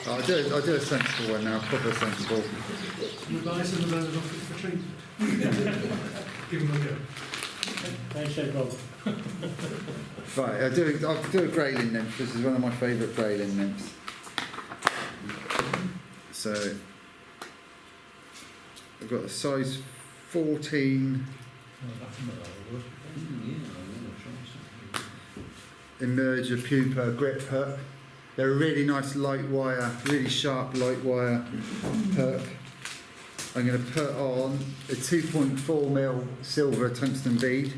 I'll do a sensible one now, proper sensible. You buy some of those off for treat. Give them a go. Thanks, Bob. Right, I'll do a Grayling Nymph. This is one of my favourite Grayling Nymphs. So, I've got a size 14 emerger pupa grip hook. They're a really nice light wire, really sharp light wire hook. I'm going to put on a 2.4mm silver tungsten bead.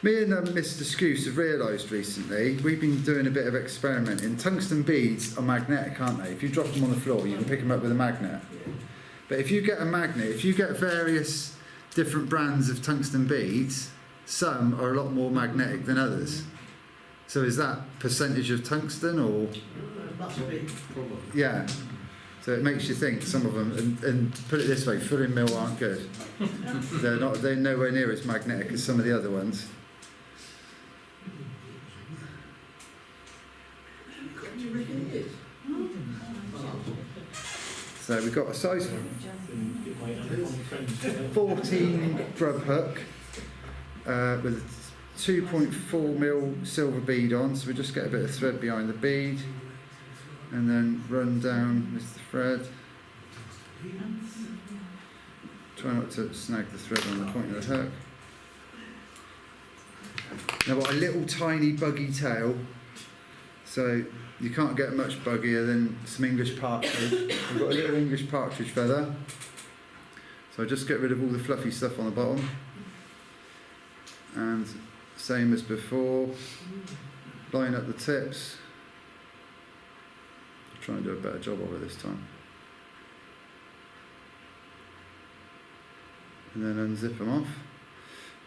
Me and Mr. Scouse have realised recently, we've been doing a bit of experimenting. Tungsten beads are magnetic, aren't they? If you drop them on the floor, you can pick them up with a magnet. But if you get a magnet, if you get various different brands of tungsten beads, some are a lot more magnetic than others. So is that percentage of tungsten or? Must be. Yeah. So it makes you think some of them, and put it this way, filling mill aren't good. They're nowhere near as magnetic as some of the other ones. So we've got a size 14 grub hook with a 2.4mm silver bead on, so we just get a bit of thread behind the bead and then run down with the thread. Try not to snag the thread on the point of the hook. Now I've got a little tiny buggy tail, so you can't get much buggier than some English partridge. I've got a little English partridge feather, so I just get rid of all the fluffy stuff on the bottom. And same as before, line up the tips. I'll try and do a better job of it this time. And then unzip them off.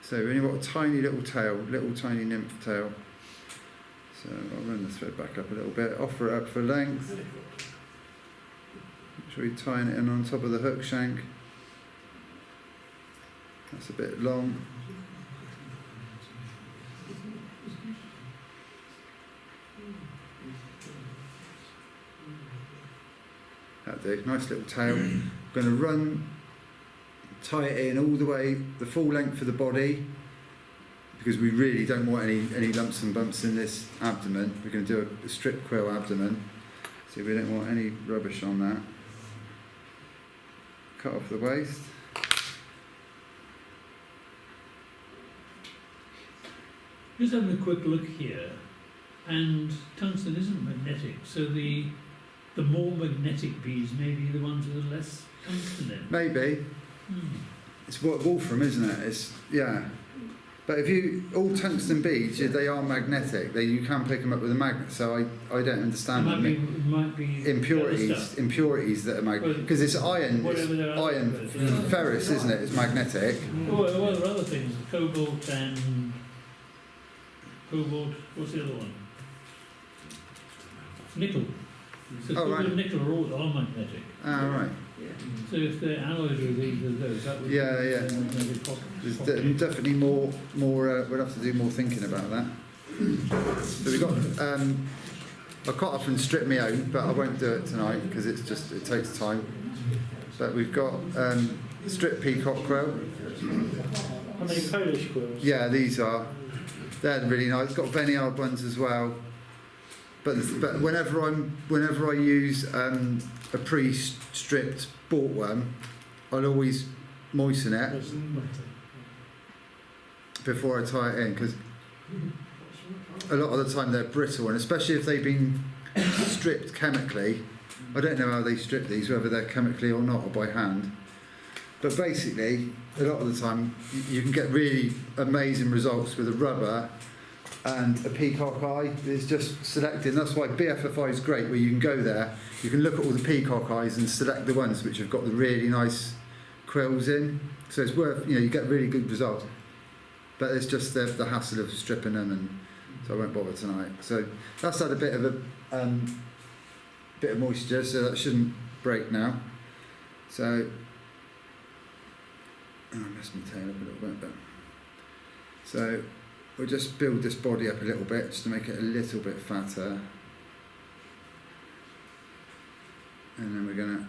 So we've only got a tiny little tail, little tiny nymph tail. So I'll run the thread back up a little bit, offer it up for length. Make sure you tie it in on top of the hook shank. That's a bit long. That'll do, nice little tail. I'm going to tie it in all the way, the full length of the body, because we really don't want any lumps and bumps in this abdomen. We're going to do a strip quill abdomen, so we don't want any rubbish on that. Cut off the waist. Just having a quick look here, and tungsten isn't magnetic, so the more magnetic beads may be the ones with the less tungsten in. Maybe. It's Wolfram, isn't it? It's, yeah. But if you, all tungsten beads, they are magnetic. You can pick them up with a magnet. So I don't understand It might be impurities that are magnetic. Because it's iron, ferrous, isn't it? It's magnetic. Well, there are other things, cobalt and what's the other one? Nickel. So cobalt and nickel are magnetic. Ah, right. So if they're alloyed with either of those, that would There's definitely more. We'll have to do more thinking about that. So we've got. I quite often strip my own, but I won't do it tonight because it takes time. But we've got strip peacock quill. Are they Polish quills? Yeah, these are. They're really nice. Got Vineyard ones as well. But whenever I use a pre-stripped bought one, I'll always moisten it before I tie it in, because a lot of the time they're brittle, and especially if they've been stripped chemically. I don't know how they strip these, whether they're chemically or not, or by hand. But basically, a lot of the time you can get really amazing results with a rubber and a peacock eye. It's just selecting. That's why BFFI is great, where you can go there, you can look at all the peacock eyes and select the ones which have got the really nice quills in. So it's worth, you get really good results. But it's just the hassle of stripping them, and so I won't bother tonight. So that's had a bit of moisture, so that shouldn't break now. So I messed my tail up a little bit, but so we'll just build this body up a little bit just to make it a little bit fatter. And then we're going to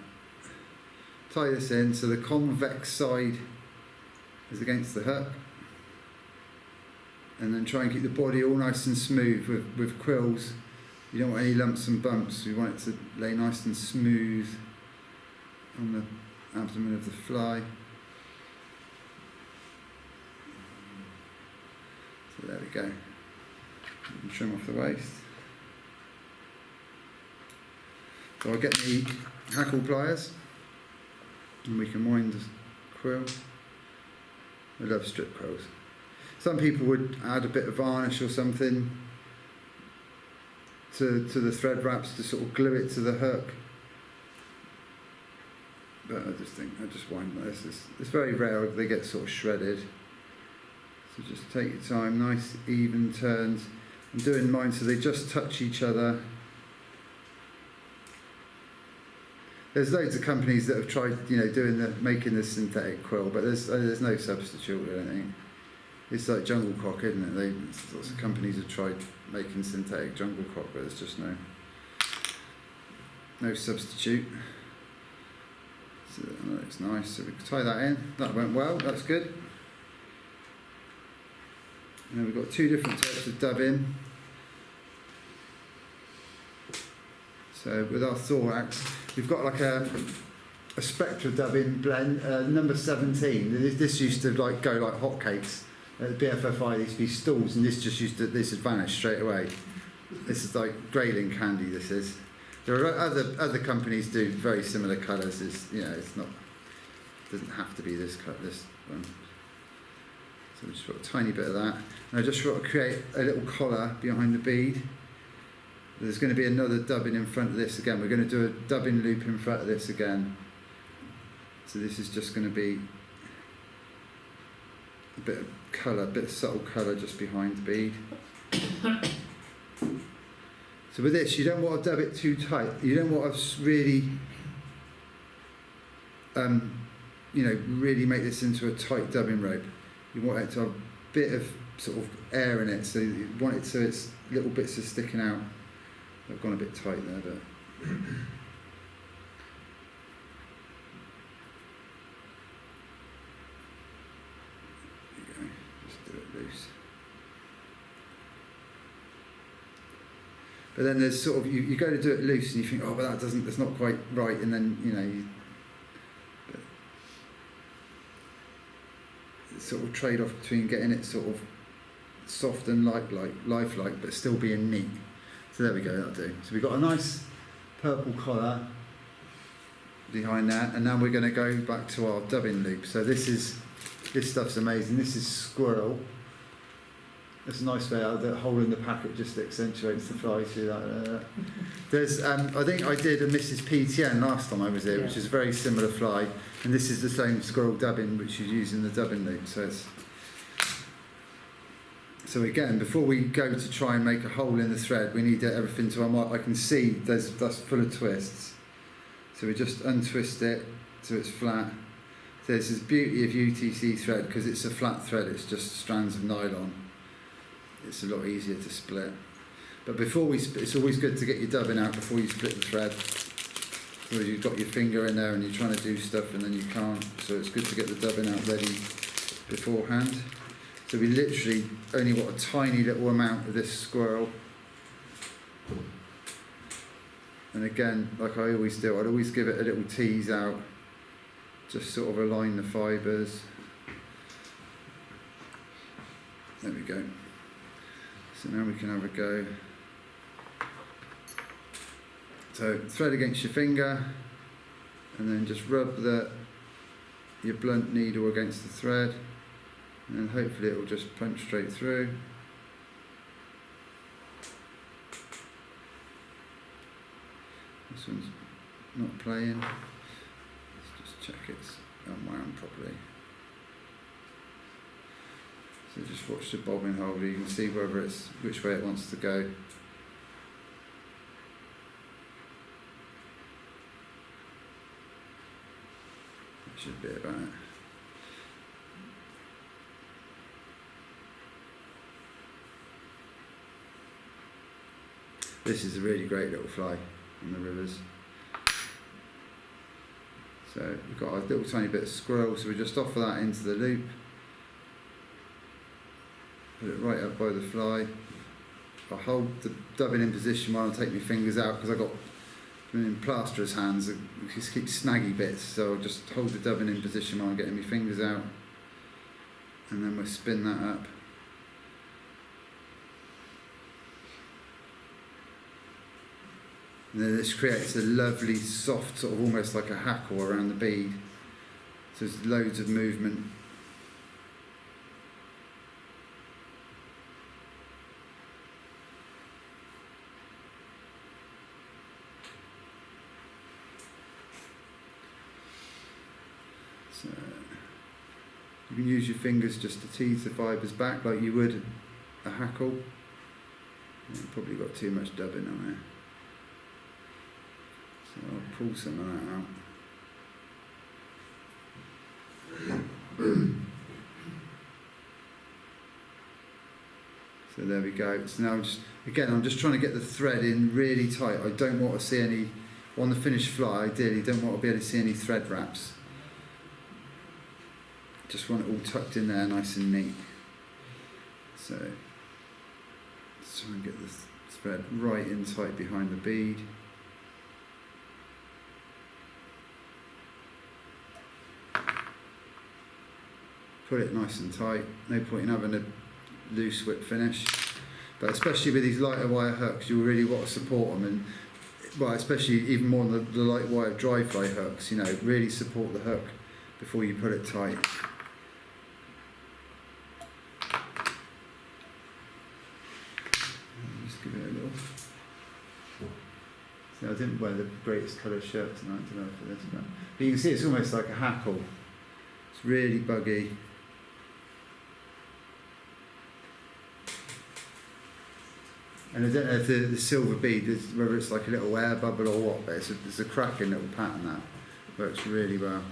tie this in so the convex side is against the hook. And then try and keep the body all nice and smooth with quills. You don't want any lumps and bumps. We want it to lay nice and smooth on the abdomen of the fly. So there we go. You can trim off the waist. So I'll get the hackle pliers and we can wind the quill. I love strip quills. Some people would add a bit of varnish or something to the thread wraps to sort of glue it to the hook. But I just wind this. It's very rare they get sort of shredded. So just take your time, nice even turns. I'm doing mine so they just touch each other. There's loads of companies that have tried, making the synthetic quill, but there's no substitute or anything. It's like jungle cock, isn't it? Lots of companies have tried making synthetic jungle cock, but there's just no substitute. So that looks nice. So we can tie that in. That went well. That's good. And then we've got two different types of dubbing. So with our thorax, we've got like a Spectra dubbing blend, number 17. This used to go like hotcakes. At BFFI, these used to be stools, and this had vanished straight away. This is like Grayling candy. This is. There are other companies do very similar colours. It's not. It doesn't have to be this one. So we just got a tiny bit of that, and I just want to create a little collar behind the bead. There's going to be another dubbing in front of this again. We're going to do a dubbing loop in front of this again. So this is just going to be a bit of colour, a bit of subtle colour just behind the bead. So with this, you don't want to dub it too tight. You don't want to really, really make this into a tight dubbing rope. You want it to have a bit of sort of air in it. So you want it so it's little bits are sticking out. I've gone a bit tight there, but. There you go. Just do it loose. But then there's sort of you go to do it loose and you think, oh, but that's not quite right, and then sort of trade off between getting it sort of soft and lifelike, but still being neat. So there we go, that'll do. So we've got a nice purple collar behind that, and now we're going to go back to our dubbing loop. So this stuff's amazing. This is squirrel. It's a nice way out. The hole in the packet just accentuates the fly. See that? There's, I think I did a Mrs. PTN last time I was here, which is a very similar fly, and this is the same squirrel dubbing which you use in the dubbing loop. So again, before we go to try and make a hole in the thread, we need everything to unwind. I can see that's full of twists. So we just untwist it so it's flat. So this is the beauty of UTC thread, because it's a flat thread, it's just strands of nylon. It's a lot easier to split. But before we split, it's always good to get your dubbing out before you split the thread. So you've got your finger in there and you're trying to do stuff and then you can't. So it's good to get the dubbing out ready beforehand. So we literally only want a tiny little amount of this squirrel. And again, like I always do, I'd always give it a little tease out. Just sort of align the fibres. There we go. So now we can have a go. So thread against your finger and then just rub your blunt needle against the thread, and then hopefully it will just punch straight through. This one's not playing. Let's just check it's unwound properly. So just watch the bobbin holder, you can see which way it wants to go. That should be about it. This is a really great little fly on the rivers. So we've got a little tiny bit of squirrel, so we just offer that into the loop. Put it right up by the fly. I'll hold the dubbing in position while I take my fingers out, because I've got in plasterer's hands, I just keep snaggy bits, so I'll just hold the dubbing in position while I'm getting my fingers out, and then we'll spin that up. And then this creates a lovely soft, sort of almost like a hackle around the bead. So there's loads of movement. So you can use your fingers just to tease the fibres back like you would a hackle. You've probably got too much dubbing on there. So I'll pull some of that out. So there we go. So now I'm just trying to get the thread in really tight. I don't want to see any, on the finished fly, ideally don't want to be able to see any thread wraps. Just want it all tucked in there nice and neat. So let's try and get the thread right in tight behind the bead. Put it nice and tight, no point in having a loose whip finish, but especially with these lighter wire hooks you really want to support them, and well, especially even more on the light wire dry fly hooks, you know, really support the hook before you put it tight. Just give it a little. See, I didn't wear the greatest colour shirt tonight, did I, for this, but you can see it's almost like a hackle. It's really buggy. And I don't know if the silver bead, whether it's like a little air bubble or what, but it's a cracking little pattern that works really well.